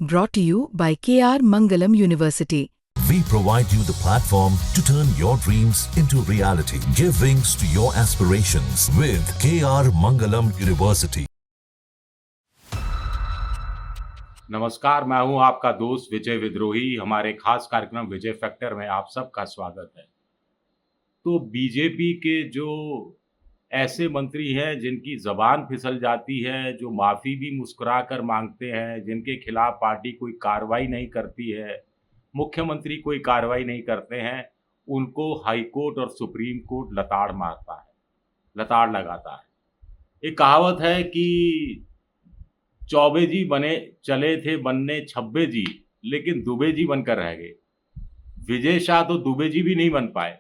Brought to you by KR Mangalam University. We provide you the platform to turn your dreams into reality. Give wings to your aspirations with KR Mangalam University. नमस्कार, मैं हूं आपका दोस्त विजय विद्रोही। हमारे खास कार्यक्रम विजय फैक्टर में आप सबका स्वागत है। तो बीजेपी के जो ऐसे मंत्री हैं जिनकी ज़बान फिसल जाती है, जो माफ़ी भी मुस्कुरा कर मांगते हैं, जिनके खिलाफ पार्टी कोई कार्रवाई नहीं करती है, मुख्यमंत्री कोई कार्रवाई नहीं करते हैं, उनको हाई कोर्ट और सुप्रीम कोर्ट लताड़ मारता है, लताड़ लगाता है। एक कहावत है कि चौबे जी बने चले थे बनने छब्बे जी, लेकिन दुबे जी बनकर रह गए। विजय शाह तो दुबे जी भी नहीं बन पाए।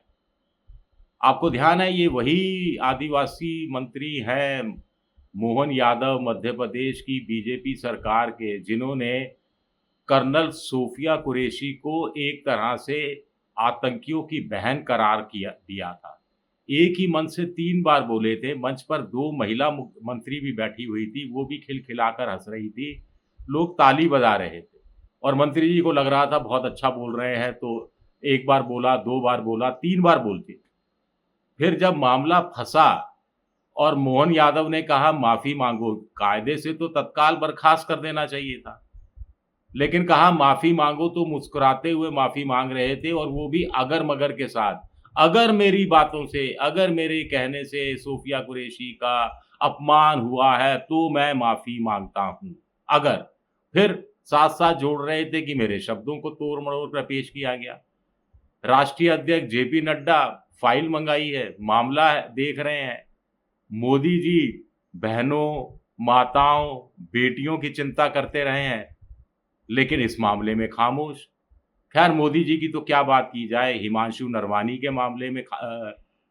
आपको ध्यान है, ये वही आदिवासी मंत्री हैं मोहन यादव, मध्य प्रदेश की बीजेपी सरकार के, जिन्होंने कर्नल सोफिया कुरैशी को एक तरह से आतंकियों की बहन करार दिया था। एक ही मंच से 3 बार बोले थे। मंच पर 2 महिला मंत्री भी बैठी हुई थी, वो भी खिलखिलाकर हंस रही थी, लोग ताली बजा रहे थे और मंत्री जी को लग रहा था बहुत अच्छा बोल रहे हैं, तो 1 बार बोला, 2 बार बोला, 3 बार बोलते। फिर जब मामला फंसा और मोहन यादव ने कहा माफ़ी मांगो, कायदे से तो तत्काल बर्खास्त कर देना चाहिए था, लेकिन कहा माफ़ी मांगो, तो मुस्कुराते हुए माफ़ी मांग रहे थे और वो भी अगर मगर के साथ। अगर मेरी बातों से, अगर मेरे कहने से सोफिया कुरैशी का अपमान हुआ है तो मैं माफ़ी मांगता हूँ। अगर फिर साथ साथ जोड़ रहे थे कि मेरे शब्दों को तोड़ मरोड़ कर पेश किया गया। राष्ट्रीय अध्यक्ष जेपी नड्डा फाइल मंगाई है, मामला है, देख रहे हैं। मोदी जी बहनों, माताओं, बेटियों की चिंता करते रहे हैं, लेकिन इस मामले में खामोश। खैर, मोदी जी की तो क्या बात की जाए, हिमांशु नरवानी के मामले में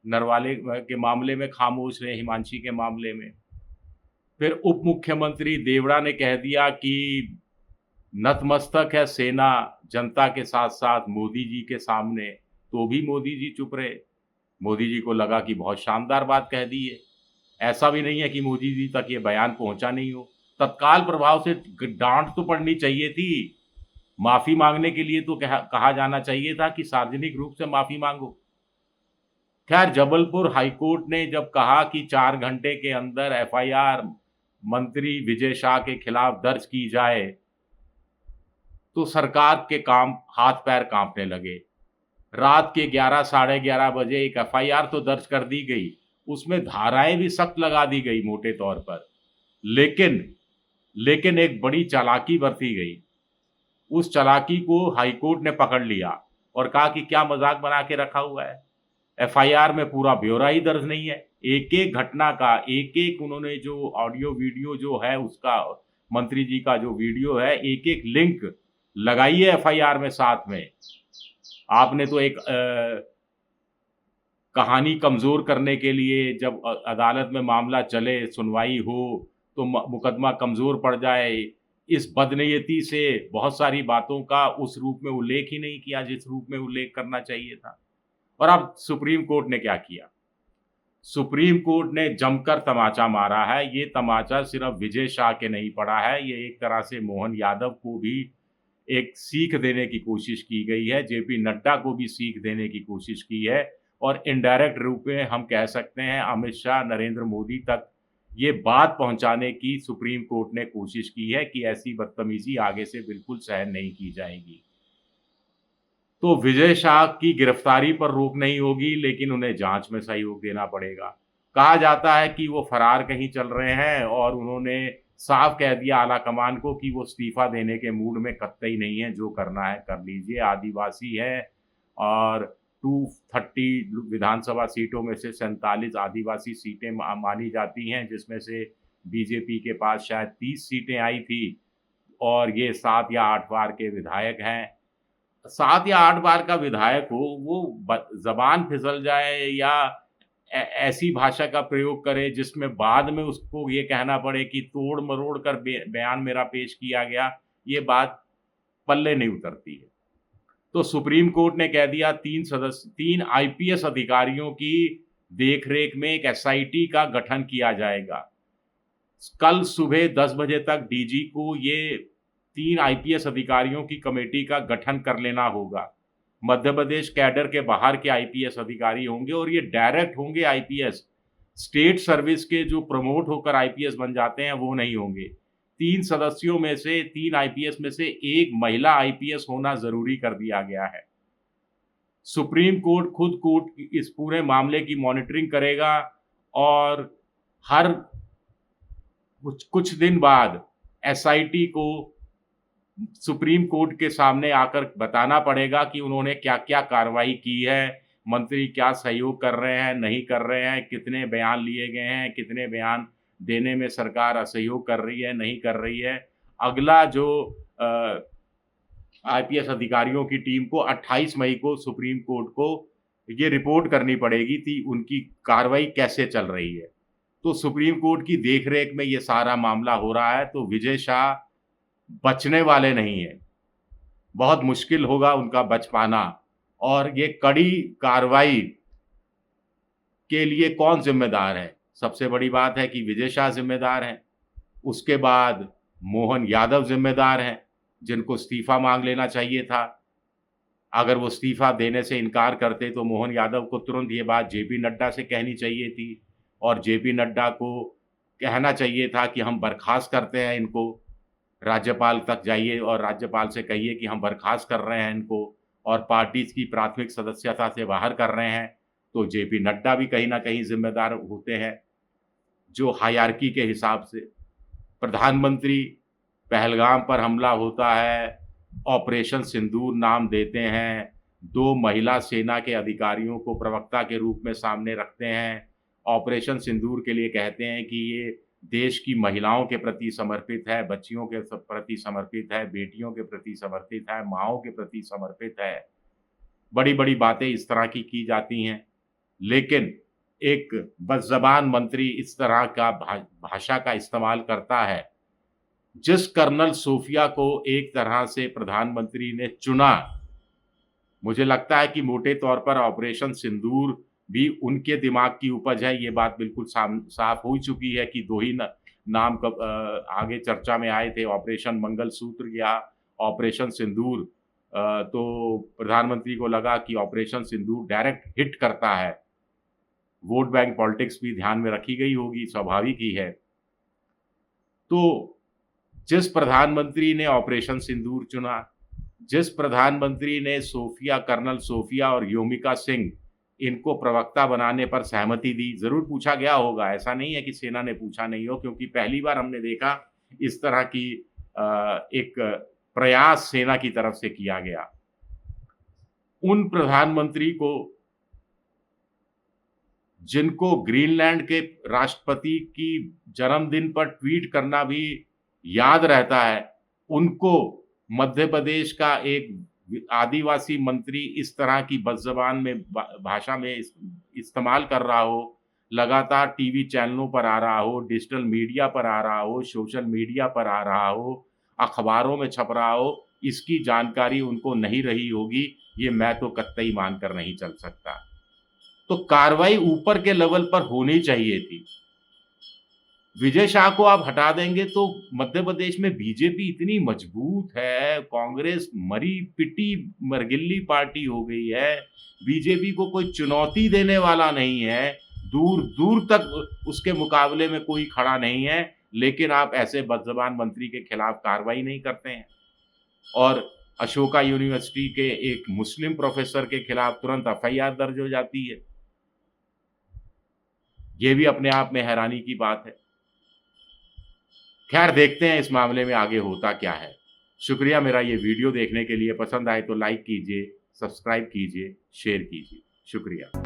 नरवाले के मामले में खामोश रहे, हिमांशी के मामले में। फिर उप मुख्यमंत्री देवड़ा ने कह दिया कि नतमस्तक है सेना जनता के साथ साथ मोदी जी के सामने, तो भी मोदी जी चुप रहे। मोदी जी को लगा कि बहुत शानदार बात कह दी है। ऐसा भी नहीं है कि मोदी जी तक ये बयान पहुंचा नहीं हो, तत्काल प्रभाव से डांट तो पड़नी चाहिए थी। माफ़ी मांगने के लिए तो कहा जाना चाहिए था कि सार्वजनिक रूप से माफ़ी मांगो। खैर, जबलपुर हाईकोर्ट ने जब कहा कि 4 घंटे के अंदर एफआईआर मंत्री विजय शाह के खिलाफ दर्ज की जाए, तो सरकार के काम हाथ पैर कांपने लगे। रात के 11 साढ़े 11 बजे एक एफआईआर तो दर्ज कर दी गई, उसमें धाराएं भी सख्त लगा दी गई मोटे तौर पर, लेकिन एक बड़ी चालाकी बरती गई। उस चालाकी को हाईकोर्ट ने पकड़ लिया और कहा कि क्या मजाक बना के रखा हुआ है, एफआईआर में पूरा ब्यौरा ही दर्ज नहीं है। एक एक घटना का एक एक उन्होंने जो ऑडियो वीडियो जो है उसका, मंत्री जी का जो वीडियो है, एक एक लिंक लगाई है एफआईआर में साथ में। आपने तो एक कहानी कमज़ोर करने के लिए, जब अदालत में मामला चले, सुनवाई हो, तो मुकदमा कमज़ोर पड़ जाए, इस बदनीयती से बहुत सारी बातों का उस रूप में उल्लेख ही नहीं किया जिस रूप में उल्लेख करना चाहिए था। और अब सुप्रीम कोर्ट ने क्या किया? सुप्रीम कोर्ट ने जमकर तमाचा मारा है। ये तमाचा सिर्फ विजय शाह के नहीं पड़ा है, ये एक तरह से मोहन यादव को भी एक सीख देने की कोशिश की गई है, जेपी नड्डा को भी सीख देने की कोशिश की है, और इनडायरेक्ट रूप में हम कह सकते हैं अमित शाह, नरेंद्र मोदी तक ये बात पहुंचाने की सुप्रीम कोर्ट ने कोशिश की है कि ऐसी बदतमीजी आगे से बिल्कुल सहन नहीं की जाएगी। तो विजय शाह की गिरफ्तारी पर रोक नहीं होगी, लेकिन उन्हें जांच में सहयोग देना पड़ेगा। कहा जाता है कि वो फरार कहीं चल रहे हैं और उन्होंने साफ कह दिया आला कमान को कि वो इस्तीफा देने के मूड में कतई नहीं है, जो करना है कर लीजिए। आदिवासी है और 230 विधानसभा सीटों में से 47 आदिवासी सीटें मानी जाती हैं, जिसमें से बीजेपी के पास शायद 30 सीटें आई थी और ये 7 या 8 बार के विधायक हैं। 7 या 8 बार का विधायक हो, वो ज़बान फिसल जाए या ऐसी भाषा का प्रयोग करे जिसमें बाद में उसको ये कहना पड़े कि तोड़ मरोड़ कर बयान मेरा पेश किया गया, ये बात पल्ले नहीं उतरती है। तो सुप्रीम कोर्ट ने कह दिया 3 आईपीएस अधिकारियों की देखरेख में एक एसआईटी का गठन किया जाएगा। कल सुबह 10 बजे तक डीजी को ये 3 आईपीएस अधिकारियों की कमेटी का गठन कर लेना होगा। मध्य प्रदेश कैडर के बाहर के आईपीएस अधिकारी होंगे और ये डायरेक्ट होंगे आईपीएस। स्टेट सर्विस के जो प्रमोट होकर आईपीएस बन जाते हैं वो नहीं होंगे। 3 सदस्यों में से 3 आईपीएस में से 1 महिला आईपीएस होना ज़रूरी कर दिया गया है। सुप्रीम कोर्ट खुद कोर्ट इस पूरे मामले की मॉनिटरिंग करेगा और हर कुछ दिन बाद एसआईटी को सुप्रीम कोर्ट के सामने आकर बताना पड़ेगा कि उन्होंने क्या-क्या कार्रवाई की है, मंत्री क्या सहयोग कर रहे हैं, नहीं कर रहे हैं, कितने बयान लिए गए हैं, कितने बयान देने में सरकार असहयोग कर रही है, नहीं कर रही है। अगला जो आईपीएस अधिकारियों की टीम को 28 मई को सुप्रीम कोर्ट को ये रिपोर्ट करनी पड़ेगी कि उनकी कार्रवाई कैसे चल रही है। तो सुप्रीम कोर्ट की देखरेख में ये सारा मामला हो रहा है, तो विजय शाह बचने वाले नहीं हैं। बहुत मुश्किल होगा उनका बच पाना और ये कड़ी कार्रवाई के लिए कौन ज़िम्मेदार है? सबसे बड़ी बात है कि विजय शाह ज़िम्मेदार हैं, उसके बाद मोहन यादव ज़िम्मेदार हैं, जिनको इस्तीफ़ा मांग लेना चाहिए था। अगर वो इस्तीफ़ा देने से इनकार करते तो मोहन यादव को तुरंत ये बात जेपी नड्डा से कहनी चाहिए थी और जेपी नड्डा को कहना चाहिए था कि हम बर्खास्त करते हैं इनको, राज्यपाल तक जाइए और राज्यपाल से कहिए कि हम बर्खास्त कर रहे हैं इनको और पार्टी की प्राथमिक सदस्यता से बाहर कर रहे हैं। तो जेपी नड्डा भी कहीं न कहीं ज़िम्मेदार होते हैं, जो हायरार्की के हिसाब से। प्रधानमंत्री पहलगाम पर हमला होता है, ऑपरेशन सिंदूर नाम देते हैं, 2 महिला सेना के अधिकारियों को प्रवक्ता के रूप में सामने रखते हैं, ऑपरेशन सिंदूर के लिए कहते हैं कि ये देश की महिलाओं के प्रति समर्पित है, बच्चियों के प्रति समर्पित है, बेटियों के प्रति समर्पित है, माँओं के प्रति समर्पित है। बड़ी-बड़ी बातें इस तरह की जाती हैं, लेकिन एक बदज़बान मंत्री इस तरह का भाषा का इस्तेमाल करता है। जिस कर्नल सोफिया को एक तरह से प्रधानमंत्री ने चुना, मुझे लगता है कि मोटे तौर पर ऑपरेशन सिंदूर भी उनके दिमाग की उपज है। ये बात बिल्कुल साफ हो चुकी है कि 2 ही नाम आगे चर्चा में आए थे, ऑपरेशन मंगलसूत्र या ऑपरेशन सिंदूर। तो प्रधानमंत्री को लगा कि ऑपरेशन सिंदूर डायरेक्ट हिट करता है। वोट बैंक पॉलिटिक्स भी ध्यान में रखी गई होगी, स्वाभाविक ही है। तो जिस प्रधानमंत्री ने ऑपरेशन सिंदूर चुना, जिस प्रधानमंत्री ने कर्नल सोफिया और योमिका सिंह इनको प्रवक्ता बनाने पर सहमति दी, ज़रूर पूछा गया होगा, ऐसा नहीं है कि सेना ने पूछा नहीं हो, क्योंकि पहली बार हमने देखा इस तरह की एक प्रयास सेना की तरफ से किया गया। उन प्रधानमंत्री को जिनको ग्रीनलैंड के राष्ट्रपति की जन्मदिन पर ट्वीट करना भी याद रहता है, उनको मध्य प्रदेश का एक आदिवासी मंत्री इस तरह की बदज़बान में भाषा में इस्तेमाल कर रहा हो, लगातार टीवी चैनलों पर आ रहा हो, डिजिटल मीडिया पर आ रहा हो, सोशल मीडिया पर आ रहा हो, अखबारों में छप रहा हो, इसकी जानकारी उनको नहीं रही होगी, ये मैं तो कतई मानकर नहीं चल सकता। तो कार्रवाई ऊपर के लेवल पर होनी चाहिए थी। विजय शाह को आप हटा देंगे तो मध्य प्रदेश में बीजेपी इतनी मजबूत है, कांग्रेस मरी पिटी मरगिल्ली पार्टी हो गई है, बीजेपी को कोई चुनौती देने वाला नहीं है, दूर दूर तक उसके मुकाबले में कोई खड़ा नहीं है, लेकिन आप ऐसे बदज़बान मंत्री के खिलाफ कार्रवाई नहीं करते हैं। और अशोका यूनिवर्सिटी के एक मुस्लिम प्रोफेसर के खिलाफ तुरंत एफआईआर दर्ज हो जाती है। ये भी अपने आप में हैरानी की बात है। खैर, देखते हैं इस मामले में आगे होता क्या है। शुक्रिया मेरा ये वीडियो देखने के लिए। पसंद आए तो लाइक कीजिए, सब्सक्राइब कीजिए, शेयर कीजिए। शुक्रिया।